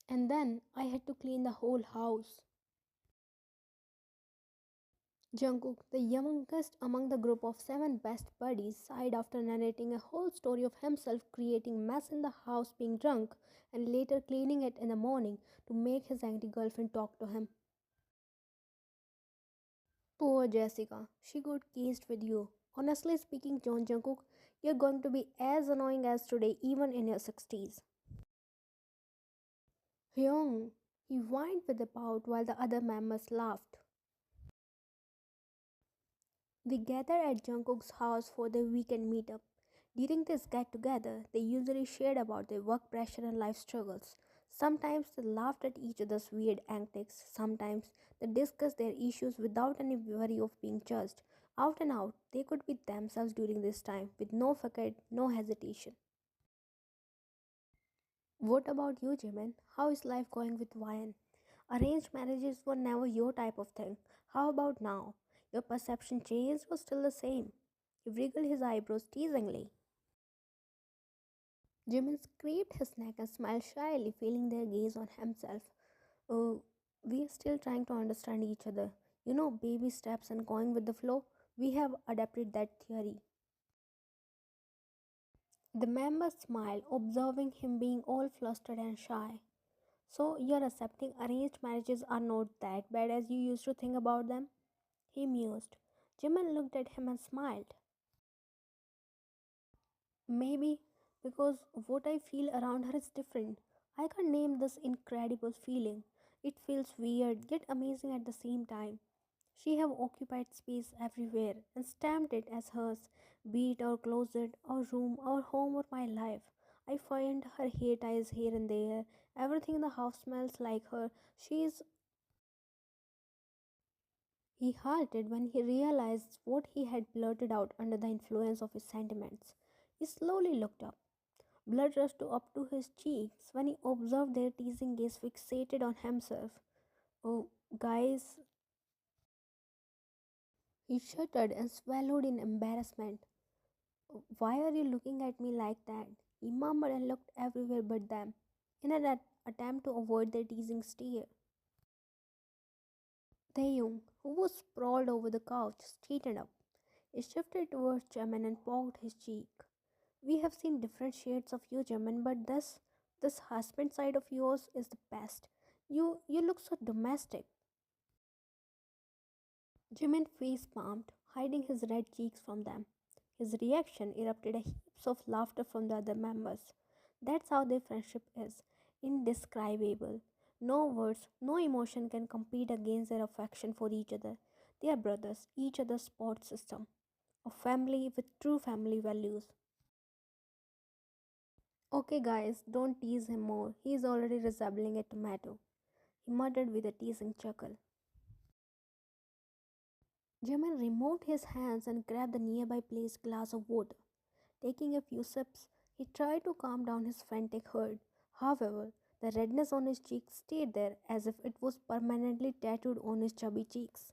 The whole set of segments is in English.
And then I had to clean the whole house. Jungkook, the youngest among the group of seven best buddies, sighed after narrating a whole story of himself creating mess in the house, being drunk, and later cleaning it in the morning to make his angry girlfriend talk to him. Poor Jessica, she got cased with you. Honestly speaking, John Jungkook, you're going to be as annoying as today, even in your 60s. Hyung, he whined with a pout while the other members laughed. They gather at Jungkook's house for their weekend meetup. During this get together, they usually shared about their work pressure and life struggles. Sometimes they laughed at each other's weird antics. Sometimes they discussed their issues without any worry of being judged. Out and out, they could be themselves during this time with no facade, no hesitation. What about you, Jimin? How is life going with Ryan? Arranged marriages were never your type of thing. How about now? Your perception changed or still the same? He wriggled his eyebrows teasingly. Jimin scraped his neck and smiled shyly, feeling their gaze on himself. Oh, we are still trying to understand each other. You know, baby steps and going with the flow. We have adapted that theory. The member smiled, observing him being all flustered and shy. So, you're accepting arranged marriages are not that bad as you used to think about them? He mused. Jimin looked at him and smiled. Maybe because what I feel around her is different. I can't name this incredible feeling. It feels weird yet amazing at the same time. She have occupied space everywhere and stamped it as hers, be it our closet, our room, our home, or my life. I find her hair ties here and there. Everything in the house smells like her. She is. He halted when he realized what he had blurted out under the influence of his sentiments. He slowly looked up. Blood rushed up to his cheeks when he observed their teasing gaze fixated on himself. Oh, guys, he shuddered and swallowed in embarrassment. Why are you looking at me like that? He murmured and looked everywhere but them, in an attempt to avoid their teasing stare. Taeyong, who was sprawled over the couch, straightened up. He shifted towards Jamin and poked his cheek. We have seen different shades of you, Jamin, but this husband side of yours is the best. You look so domestic. Jimin face palmed, hiding his red cheeks from them. His reaction erupted a heaps of laughter from the other members. That's how their friendship is. Indescribable. No words, no emotion can compete against their affection for each other. They are brothers, each other's support system. A family with true family values. Okay, guys, don't tease him more. He is already resembling a tomato. He muttered with a teasing chuckle. Jamin removed his hands and grabbed the nearby placed glass of water. Taking a few sips, he tried to calm down his frantic hurt. However, the redness on his cheeks stayed there as if it was permanently tattooed on his chubby cheeks.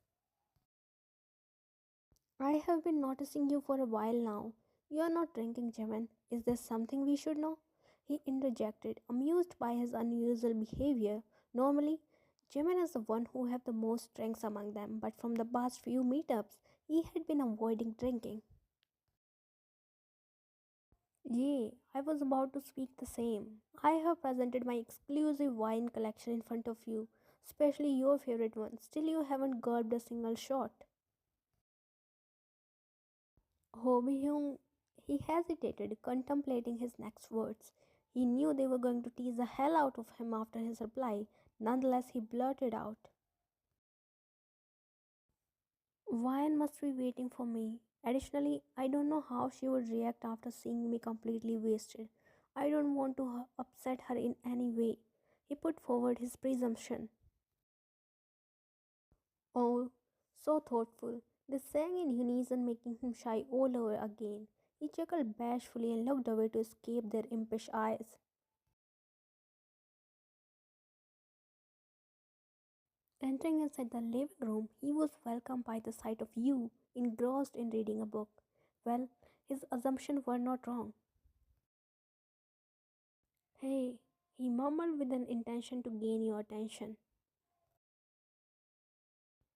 I have been noticing you for a while now. You are not drinking, Jamin. Is there something we should know? He interjected, amused by his unusual behavior. Normally, Jimin is the one who have the most drinks among them, but from the past few meetups, he had been avoiding drinking. Yay, I was about to speak the same. I have presented my exclusive wine collection in front of you, especially your favorite one. Still, you haven't gulped a single shot. Ho Byung, he hesitated, contemplating his next words. He knew they were going to tease the hell out of him after his reply. Nonetheless, he blurted out, Wine must be waiting for me. Additionally, I don't know how she would react after seeing me completely wasted. I don't want to upset her in any way. He put forward his presumption. Oh, so thoughtful. They sang in unison, making him shy all over again. He chuckled bashfully and looked away to escape their impish eyes. Entering inside the living room, he was welcomed by the sight of you, engrossed in reading a book. Well, his assumptions were not wrong. Hey, he mumbled with an intention to gain your attention.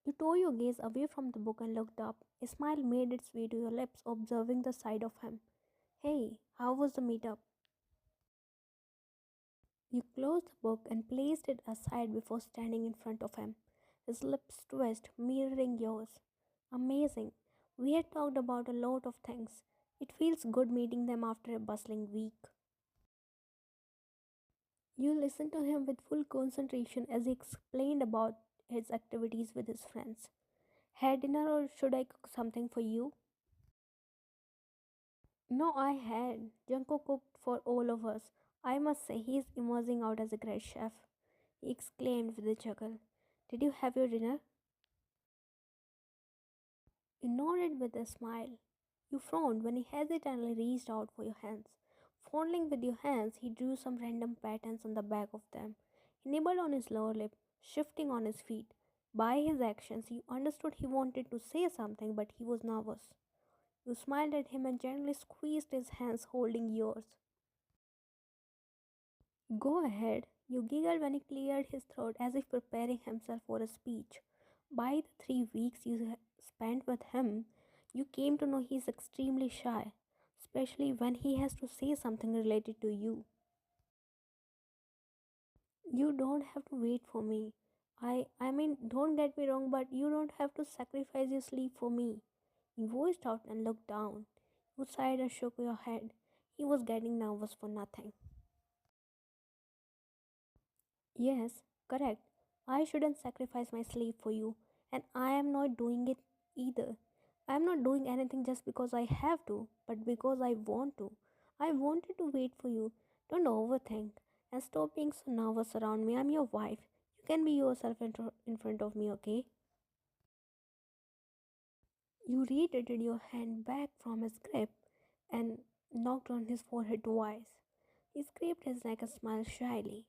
You tore your gaze away from the book and looked up. A smile made its way to your lips, observing the side of him. Hey, how was the meetup? You closed the book and placed it aside before standing in front of him. His lips twitched, mirroring yours. Amazing. We had talked about a lot of things. It feels good meeting them after a bustling week. You listened to him with full concentration as he explained about his activities with his friends. Had dinner or should I cook something for you? No, I had. Junko cooked for all of us. I must say, he is emerging out as a great chef, he exclaimed with a chuckle. Did you have your dinner? You nodded with a smile. You frowned when he hesitantly reached out for your hands. Fondling with your hands, he drew some random patterns on the back of them. He nibbled on his lower lip, shifting on his feet. By his actions, you understood he wanted to say something, but he was nervous. You smiled at him and gently squeezed his hands holding yours. Go ahead. You giggled when he cleared his throat as if preparing himself for a speech. By the 3 weeks you spent with him, you came to know he is extremely shy, especially when he has to say something related to you. You don't have to wait for me. I mean, don't get me wrong, but you don't have to sacrifice your sleep for me. He voiced out and looked down. You sighed and shook your head. He was getting nervous for nothing. Yes, correct. I shouldn't sacrifice my sleep for you, and I am not doing it either. I am not doing anything just because I have to, but because I want to. I wanted to wait for you. Don't overthink and stop being so nervous around me. I'm your wife. You can be yourself in front of me, okay? You retreated your hand back from his grip and knocked on his forehead twice. He scraped his neck and smiled shyly.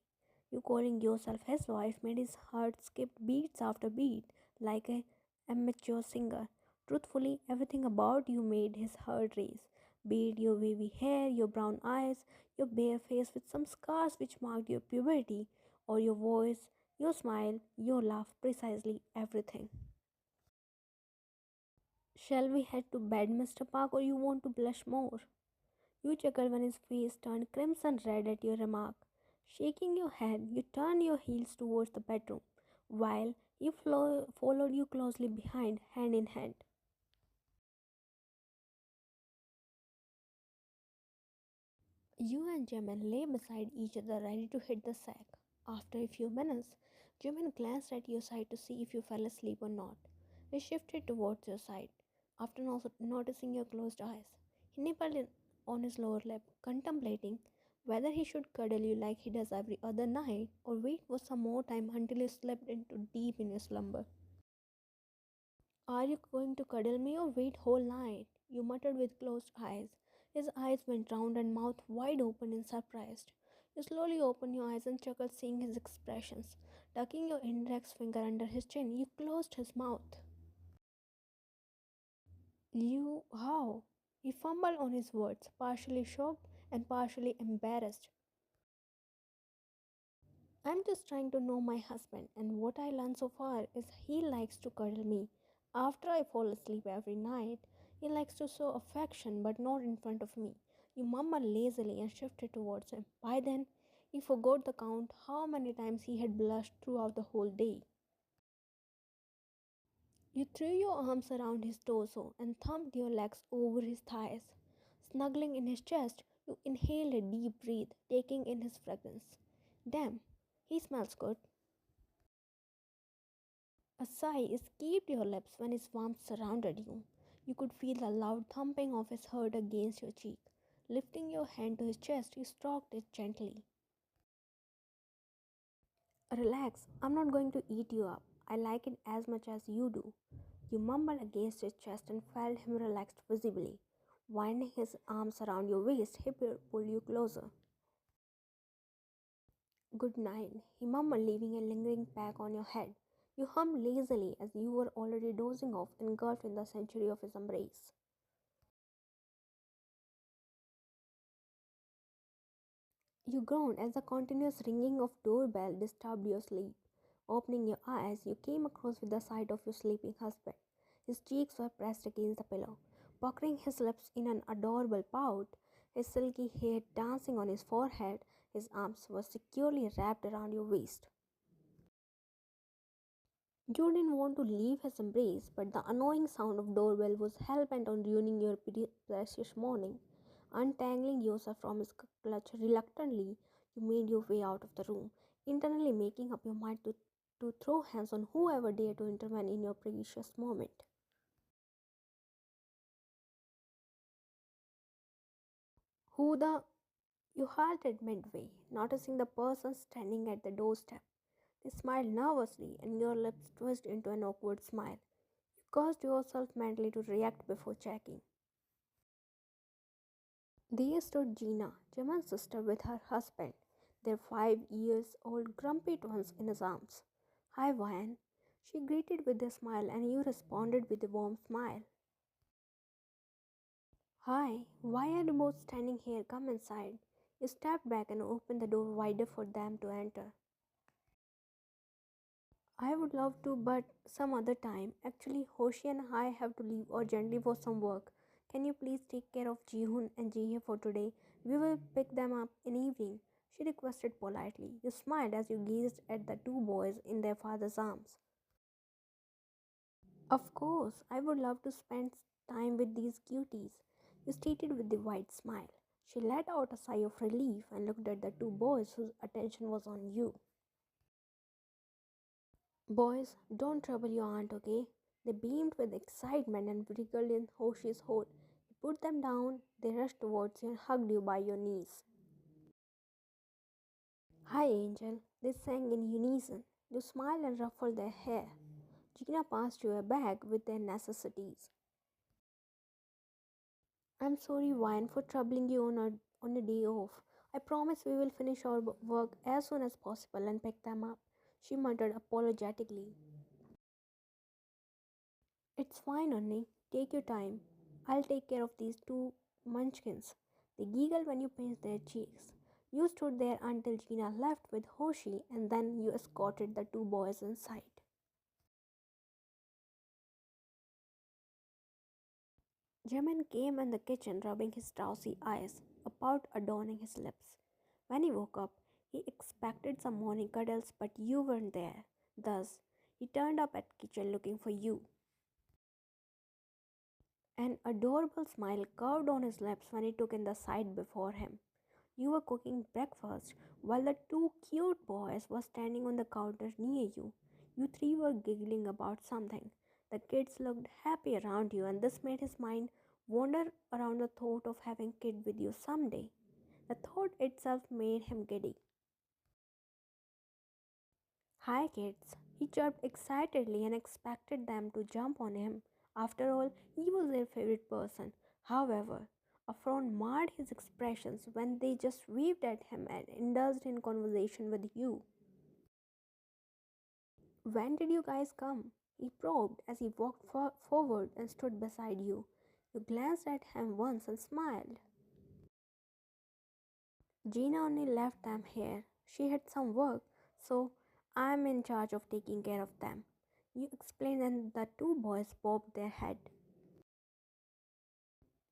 You calling yourself his wife made his heart skip beats after beat like a amateur singer. Truthfully, everything about you made his heart race. Be it your wavy hair, your brown eyes, your bare face with some scars which marked your puberty, or your voice, your smile, your laugh, precisely everything. Shall we head to bed, Mr. Park, or you want to blush more? You chuckled when his face turned crimson red at your remark. Shaking your head, you turned your heels towards the bedroom, while he followed you closely behind, hand in hand. You and Jimin lay beside each other, ready to hit the sack. After a few minutes, Jimin glanced at your side to see if you fell asleep or not. He shifted towards your side, after noticing your closed eyes. He nibbled on his lower lip, contemplating whether he should cuddle you like he does every other night, or wait for some more time until you slipped into deep in your slumber. Are you going to cuddle me or wait whole night? You muttered with closed eyes. His eyes went round and mouth wide open in surprise. You slowly opened your eyes and chuckled seeing his expressions. Tucking your index finger under his chin, you closed his mouth. You how? He fumbled on his words, partially shocked and partially embarrassed. I'm just trying to know my husband, and what I learned so far is he likes to cuddle me. After I fall asleep every night, he likes to show affection, but not in front of me. You mumbled lazily and shifted towards him. By then, he forgot the count how many times he had blushed throughout the whole day. You threw your arms around his torso and thumped your legs over his thighs. Snuggling in his chest, you inhaled a deep breath, taking in his fragrance. Damn, he smells good. A sigh escaped your lips when his warmth surrounded you. You could feel the loud thumping of his heart against your cheek. Lifting your hand to his chest, you stroked it gently. Relax, I'm not going to eat you up. I like it as much as you do. You mumbled against his chest and felt him relaxed visibly. Winding his arms around your waist, he pulled you closer. Good night, he mumbled, leaving a lingering peck on your head. You hummed lazily as you were already dozing off, engulfed in the century of his embrace. You groaned as the continuous ringing of doorbell disturbed your sleep. Opening your eyes, you came across with the sight of your sleeping husband. His cheeks were pressed against the pillow, puckering his lips in an adorable pout, his silky hair dancing on his forehead. His arms were securely wrapped around your waist. You didn't want to leave his embrace, but the annoying sound of doorbell was hell-bent on ruining your precious morning. Untangling yourself from his clutch reluctantly, you made your way out of the room, internally making up your mind to throw hands on whoever dared to intervene in your precious moment. Who the You halted midway, noticing the person standing at the doorstep. They smiled nervously, and your lips twisted into an awkward smile. You caused yourself mentally to react before checking. There stood Gina, Jimin's sister, with her husband, their 5 years old grumpy twins in his arms. Hi, Van. She greeted with a smile, and you responded with a warm smile. Hi, why are you both standing here? Come inside. You stepped back and opened the door wider for them to enter. I would love to, but some other time. Actually, Hoshi and I have to leave urgently for some work. Can you please take care of Jihoon and Jihe for today? We will pick them up in evening, she requested politely. You smiled as you gazed at the two boys in their father's arms. Of course, I would love to spend time with these cuties, you stated with a wide smile. She let out a sigh of relief and looked at the two boys whose attention was on you. Boys, don't trouble your aunt, okay? They beamed with excitement and wriggled in Hoshi's hold. You put them down, they rushed towards you and hugged you by your knees. Hi, Angel, they sang in unison. You smiled and ruffled their hair. Gina passed you a bag with their necessities. I'm sorry, Wine, for troubling you on a day off. I promise we will finish our work as soon as possible and pick them up, she muttered apologetically. It's fine, Onni. Take your time. I'll take care of these two munchkins. They giggled when you pinched their cheeks. You stood there until Gina left with Hoshi, and then you escorted the two boys inside. Jimin came in the kitchen rubbing his drowsy eyes, a pout adorning his lips. When he woke up, he expected some morning cuddles, but you weren't there. Thus, he turned up at kitchen looking for you. An adorable smile curved on his lips when he took in the sight before him. You were cooking breakfast while the two cute boys were standing on the counter near you. You three were giggling about something. The kids looked happy around you, and this made his mind wander around the thought of having kid with you someday. The thought itself made him giddy. Hi kids, he chirped excitedly and expected them to jump on him. After all, he was their favorite person. However, a frown marred his expressions when they just waved at him and indulged in conversation with you. When did you guys come? He probed as he walked forward and stood beside you. You glanced at him once and smiled. Gina only left them here. She had some work, so I'm in charge of taking care of them. You explained, and the two boys bobbed their head.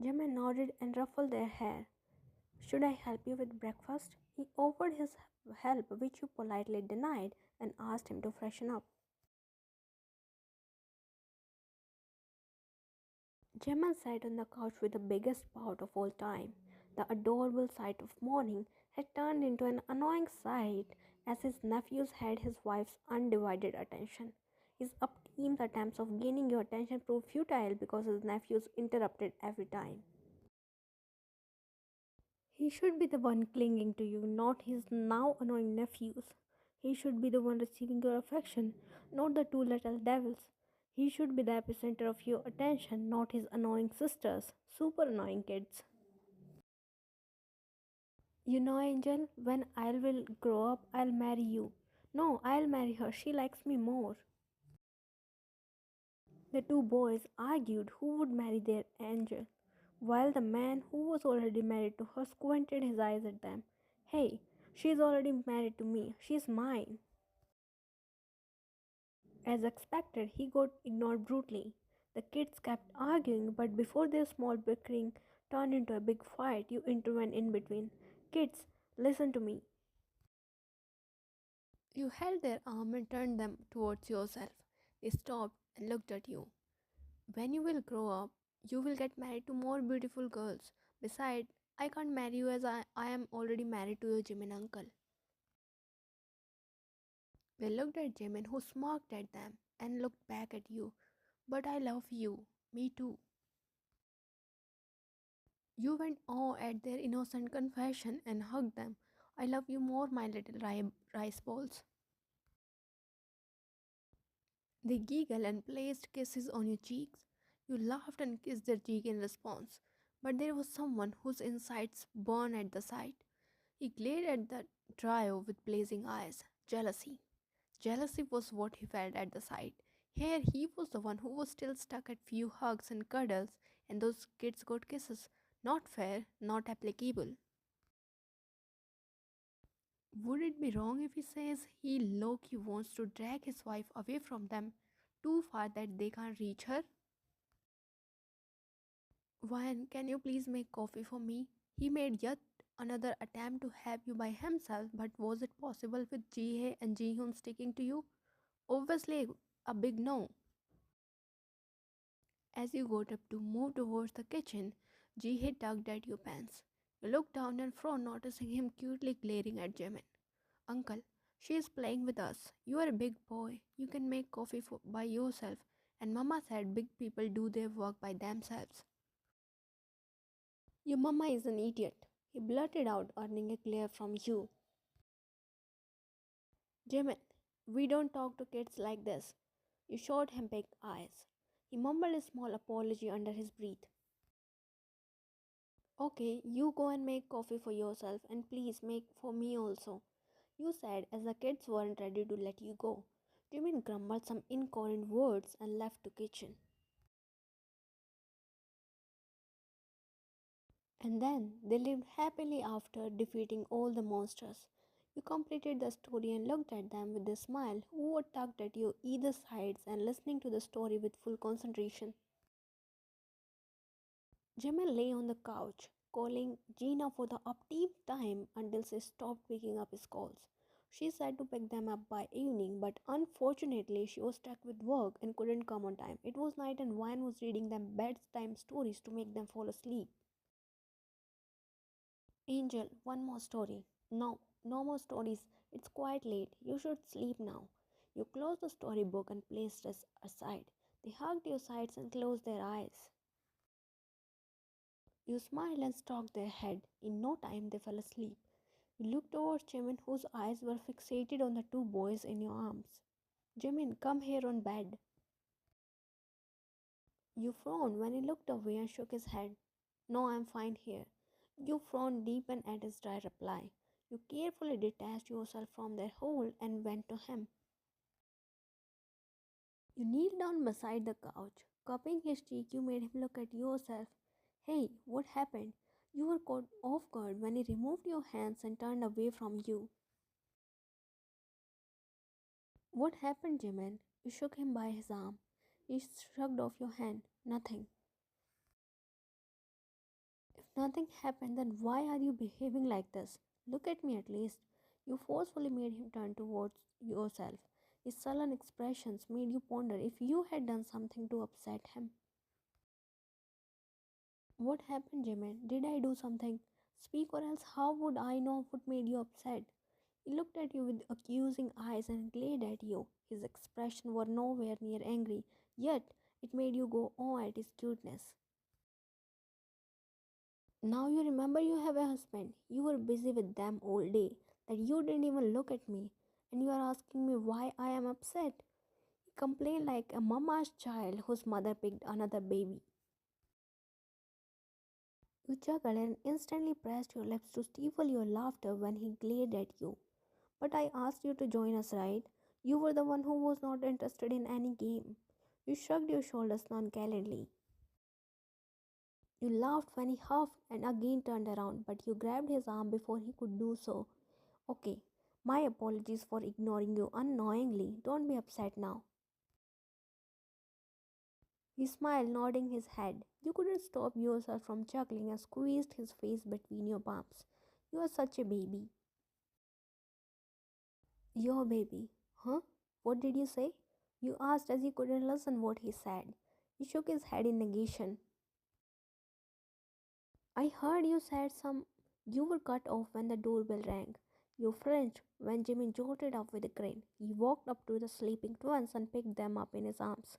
Jimin nodded and ruffled their hair. Should I help you with breakfast? He offered his help, which you politely denied, and asked him to freshen up. Jimin sat on the couch with the biggest pout of all time. The adorable sight of morning had turned into an annoying sight as his nephews had his wife's undivided attention. His upteam's attempts of gaining your attention proved futile because his nephews interrupted every time. He should be the one clinging to you, not his now annoying nephews. He should be the one receiving your affection, not the two little devils. He should be the epicenter of your attention, not his annoying sisters, super annoying kids. You know, Angel, when I will grow up, I'll marry you. No, I'll marry her. She likes me more. The two boys argued who would marry their Angel, while the man who was already married to her squinted his eyes at them. Hey, she's already married to me. She's mine. As expected, he got ignored brutally. The kids kept arguing, but before their small bickering turned into a big fight, you intervened in between. Kids, listen to me. You held their arm and turned them towards yourself. They stopped and looked at you. When you will grow up, you will get married to more beautiful girls. Besides, I can't marry you as I am already married to your Jimin uncle. They looked at Jimin, who smirked at them and looked back at you. But I love you. Me too. You went awe at their innocent confession and hugged them. I love you more, my little rice balls. They giggled and placed kisses on your cheeks. You laughed and kissed their cheek in response. But there was someone whose insides burned at the sight. He glared at the trio with blazing eyes. Jealousy. Jealousy was what he felt at the sight. Here he was the one who was still stuck at few hugs and cuddles, and those kids got kisses. Not fair, not applicable. Would it be wrong if he says he low-key wants to drag his wife away from them too far that they can't reach her? Ryan, can you please make coffee for me? He made yet another attempt to have you by himself, but was it possible with Jihae and Jihoon sticking to you? Obviously, a big no. As you got up to move towards the kitchen, Jihae tugged at your pants. You looked down and frowned, noticing him cutely glaring at Jimin. Uncle, she is playing with us. You are a big boy. You can make coffee by yourself. And Mama said big people do their work by themselves. Your mama is an idiot, he blurted out, earning a glare from you. Jimin, we don't talk to kids like this. You showed him big eyes. He mumbled a small apology under his breath. Okay, you go and make coffee for yourself and please make for me also, you said as the kids weren't ready to let you go. Jimin grumbled some incoherent words and left the kitchen. And then they lived happily after defeating all the monsters. You completed the story and looked at them with a smile, who were tugged at you either sides and listening to the story with full concentration. Jamal lay on the couch, calling Gina for the upteenth time until she stopped picking up his calls. She said to pick them up by evening, but unfortunately she was stuck with work and couldn't come on time. It was night and Wyan was reading them bedtime stories to make them fall asleep. Angel, one more story. No, no more stories. It's quite late. You should sleep now. You closed the storybook and placed it aside. They hugged your sides and closed their eyes. You smiled and stroked their head. In no time, they fell asleep. You looked towards Jimin, whose eyes were fixated on the two boys in your arms. Jimin, come here on bed. You frowned when he looked away and shook his head. No, I'm fine here. You frowned deepened at his dry reply. You carefully detached yourself from their hold and went to him. You kneeled down beside the couch. Cupping his cheek, you made him look at yourself. Hey, what happened? You were caught off guard when he removed your hands and turned away from you. What happened, Jimin? You shook him by his arm. He shrugged off your hand. Nothing. If nothing happened, then why are you behaving like this? Look at me at least. You forcefully made him turn towards yourself. His sullen expressions made you ponder if you had done something to upset him. What happened, Jimin? Did I do something? Speak, or else how would I know what made you upset? He looked at you with accusing eyes and glared at you. His expression were nowhere near angry, yet it made you go on at his cuteness. Now you remember you have a husband. You were busy with them all day, that you didn't even look at me, and you are asking me why I am upset. He complained like a mama's child whose mother picked another baby. You chuckled and instantly pressed your lips to stifle your laughter when he glared at you. But I asked you to join us, right? You were the one who was not interested in any game. You shrugged your shoulders nonchalantly. You laughed when he huffed and again turned around, but you grabbed his arm before he could do so. Okay, my apologies for ignoring you unknowingly. Don't be upset now. He smiled, nodding his head. You couldn't stop yourself from chuckling and squeezed his face between your palms. You are such a baby. Your baby. Huh? What did you say? You asked as he couldn't listen what he said. He shook his head in negation. I heard you said some. You were cut off when the doorbell rang. You flinched when Jimmy jolted up with a grin. He walked up to the sleeping twins and picked them up in his arms.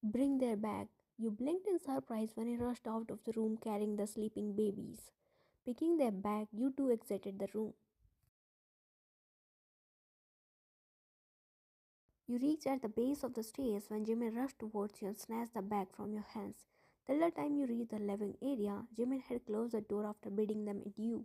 Bring their bag. You blinked in surprise when he rushed out of the room carrying the sleeping babies. Picking their bag, you two exited the room. You reached at the base of the stairs when Jimmy rushed towards you and snatched the bag from your hands. Till the time you reached the living area, Jimmy had closed the door after bidding them adieu.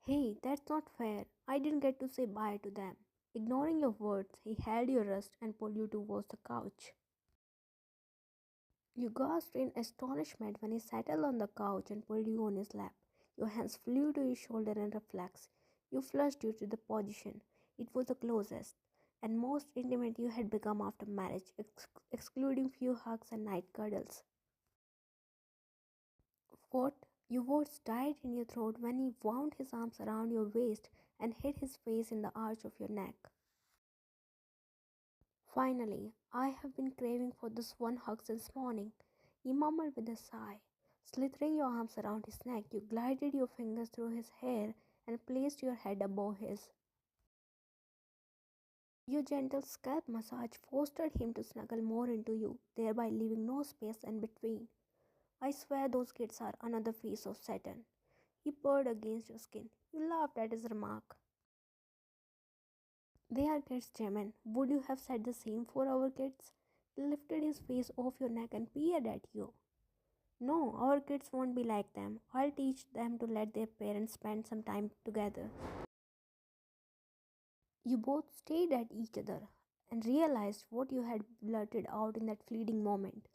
Hey, that's not fair. I didn't get to say bye to them. Ignoring your words, he held your wrist and pulled you towards the couch. You gasped in astonishment when he settled on the couch and pulled you on his lap. Your hands flew to his shoulder in reflex. You flushed due to the position. It was the closest and most intimate you had become after marriage, excluding few hugs and night cuddles. What? Your words died in your throat when he wound his arms around your waist and hid his face in the arch of your neck. Finally, I have been craving for this one hug since morning, he murmured with a sigh. Slithering your arms around his neck, you glided your fingers through his hair and placed your head above his. Your gentle scalp massage forced him to snuggle more into you, thereby leaving no space in between. I swear those kids are another face of Saturn. He purred against your skin. You laughed at his remark. They are kids, Jimin. Would you have said the same for our kids? He lifted his face off your neck and peered at you. No, our kids won't be like them. I'll teach them to let their parents spend some time together. You both stared at each other and realized what you had blurted out in that fleeting moment.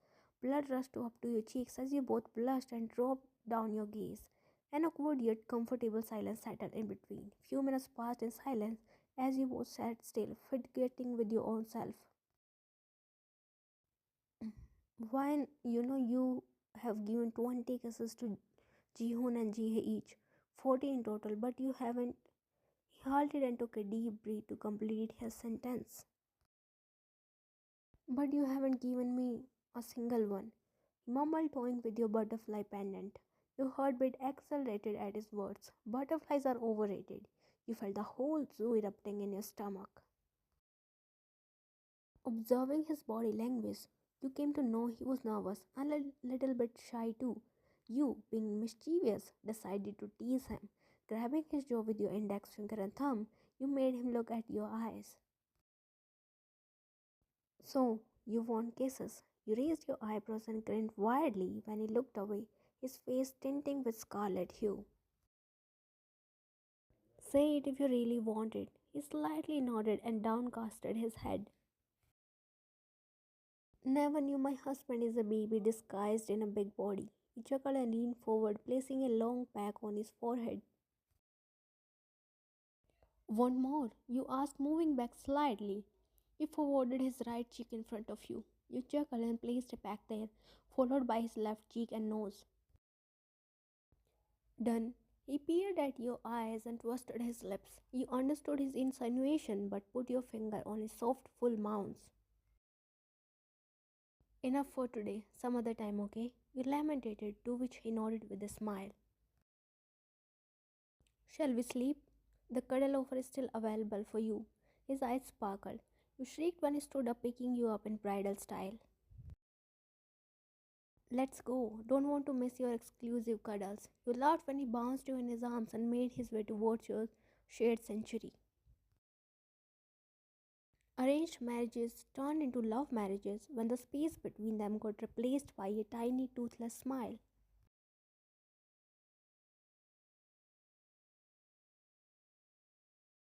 Blood rushed up to your cheeks as you both blushed and dropped down your gaze. An awkward yet comfortable silence settled in between. Few minutes passed in silence as you both sat still, fidgeting with your own self. When you have given 20 kisses to Jihoon and Jihae each, 40 in total, but you haven't. He halted and took a deep breath to complete his sentence. But you haven't given me a single one. He mumbled, toying with your butterfly pendant. Your heartbeat accelerated at his words. Butterflies are overrated. You felt the whole zoo erupting in your stomach. Observing his body language, you came to know he was nervous and a little bit shy too. You, being mischievous, decided to tease him. Grabbing his jaw with your index finger and thumb, you made him look at your eyes. So, you want kisses? You raised your eyebrows and grinned widely when he looked away, his face tinting with scarlet hue. Say it if you really want it. He slightly nodded and downcasted his head. Never knew my husband is a baby disguised in a big body. He chuckled and leaned forward, placing a long pack on his forehead. Want more? You asked, moving back slightly. He forwarded his right cheek in front of you. You chuckled and placed a pack there, followed by his left cheek and nose. Done. He peered at your eyes and twisted his lips. You understood his insinuation but put your finger on his soft, full mounds. Enough for today. Some other time, okay? You lamented, to which he nodded with a smile. Shall we sleep? The cuddle offer is still available for you. His eyes sparkled. You shrieked when he stood up, picking you up in bridal style. Let's go. Don't want to miss your exclusive cuddles. You laughed when he bounced you in his arms and made his way towards your shared sanctuary. Arranged marriages turned into love marriages when the space between them got replaced by a tiny toothless smile.